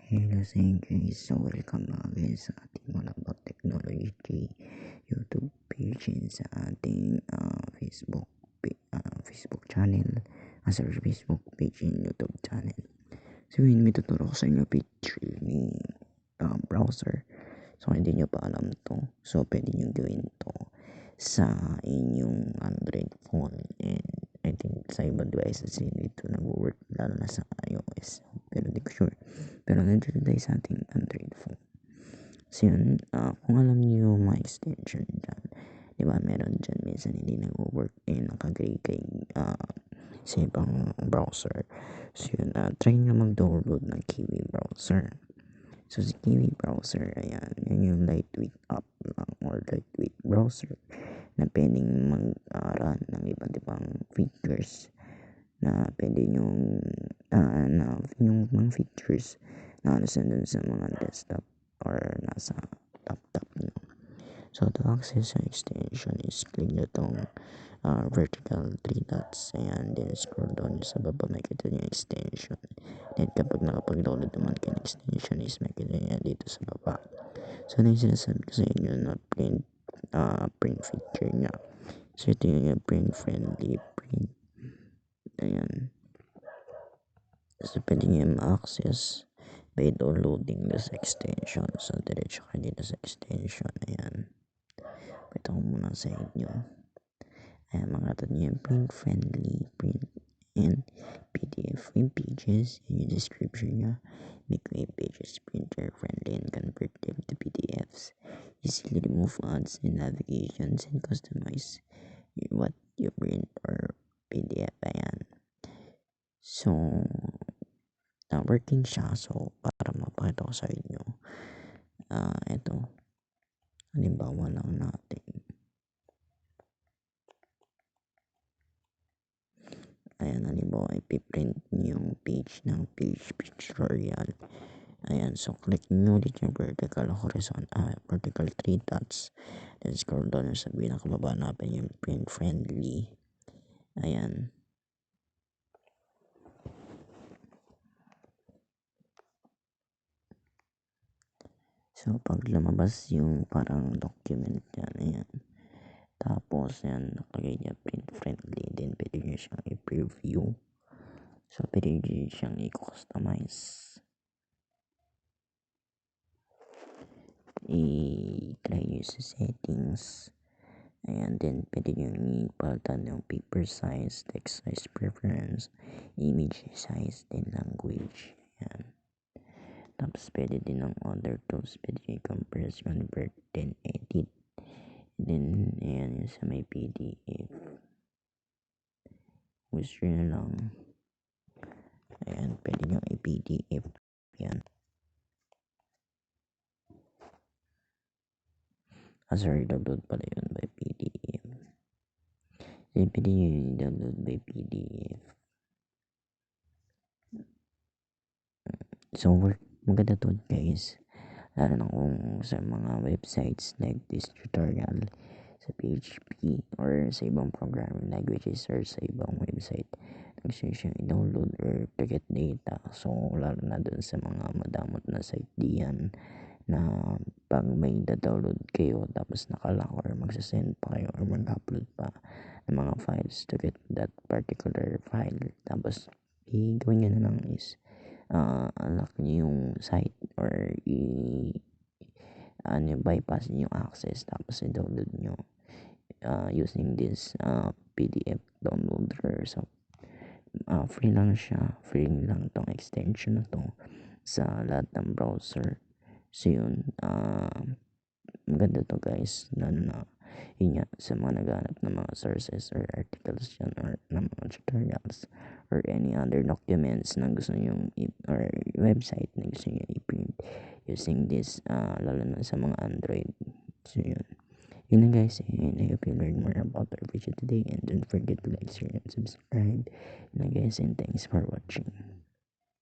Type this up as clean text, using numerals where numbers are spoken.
Hello sa inyo guys, so welcome again sa ating All About Technology YouTube page and sa ating Facebook channel, Facebook page and YouTube channel. So yun, may tuturo ko sa inyo picture ni browser. So hindi nyo pa alam to, so pwede nyo gawin to sa inyong Android phone, and I think sa ibang devices hindi ito nag-work, lalo na sa iOS, pero hindi ko sure. Pero nandito tayo sa ating Android phone. So yun, kung alam niyo yung mga extension dyan, di ba meron dyan minsan hindi nag-work nakagay kay sa ibang browser. So yun, try nyo mag-download ng Kiwi browser. So sa Kiwi browser, ayan, yun yung lightweight app lang or lightweight browser na pwedeng mag-run ng iba't ibang features na pwede yung mga features na dun sa mga desktop or nasa laptop nyo. So to access sa extension is click nyo tong vertical 3 dots, ayan, then scroll down sa baba, makikita nyo extension. Then kapag nakapag-download naman kayo ng extension is makikita nyo dito sa baba. So na yung sinasabi ko sa inyo na print feature nya. So ito yung print friendly print, ayan. So pwede nyo ma-access by downloading this extension. So diretso ka dito sa extension, ayan. Pwede ko muna sa inyo. Ayan, makatad nyo yung print friendly print and PDF web pages, and yung description nya, make web pages printer friendly and convert them to PDFs, easily remove ads and navigations and customize what you print or PDF, ayan. So working siya. So para mapakita ko sa inyo, ito halimbawa lang natin, ayan, halimbawa ipiprint nyo yung page ng page pictorial, ayan. So click nyo ulit yung vertical 3 dots, then scroll down sa pinakababa natin yung print friendly, ayan. So pag lumabas yung parang document yan, ayan, tapos yan nakalagay niya print friendly, then pwede nyo siyang i-preview. So pwede nyo siyang i-customize, i-try nyo sa settings, ayan. Then pwede nyo ipalitan yung paper size, text size preference, image size, then language, ayan. Tapos pwede din ng other tools, pwede nyo i-compress, convert, then edit. Then ayan yung sa may PDF, gusto nyo lang, ayan, pwede nyo i-PDF, yan. Sorry, download pala yun by PDF. Then pwede nyo i-download by PDF. So maganda to guys, lalo na kung sa mga websites like this tutorial sa PHP or sa ibang programming languages or sa ibang website gusto nyo siyang i-download or to get data. So lalo na dun sa mga madamot na site diyan na pag may da-download kayo tapos nakalock or magsasend pa kayo or mag-upload pa ng mga files to get that particular file, tapos gawin nyo na lang is unlock nyo yung site or bypass nyo yung access, tapos i-download nyo using this PDF downloader. So free lang siya, free lang tong extension na to sa lahat ng browser. So yun, maganda to guys, lalo na yun nga sa mga naghahanap ng mga sources or articles yan or ng mga tutorials or any other documents na gusto nyo or website na gusto nyo i-print using this, lalo na sa mga Android. So yun na guys, and I hope you learned more about our video today, and don't forget to like, share, and subscribe. Yun na guys, and thanks for watching.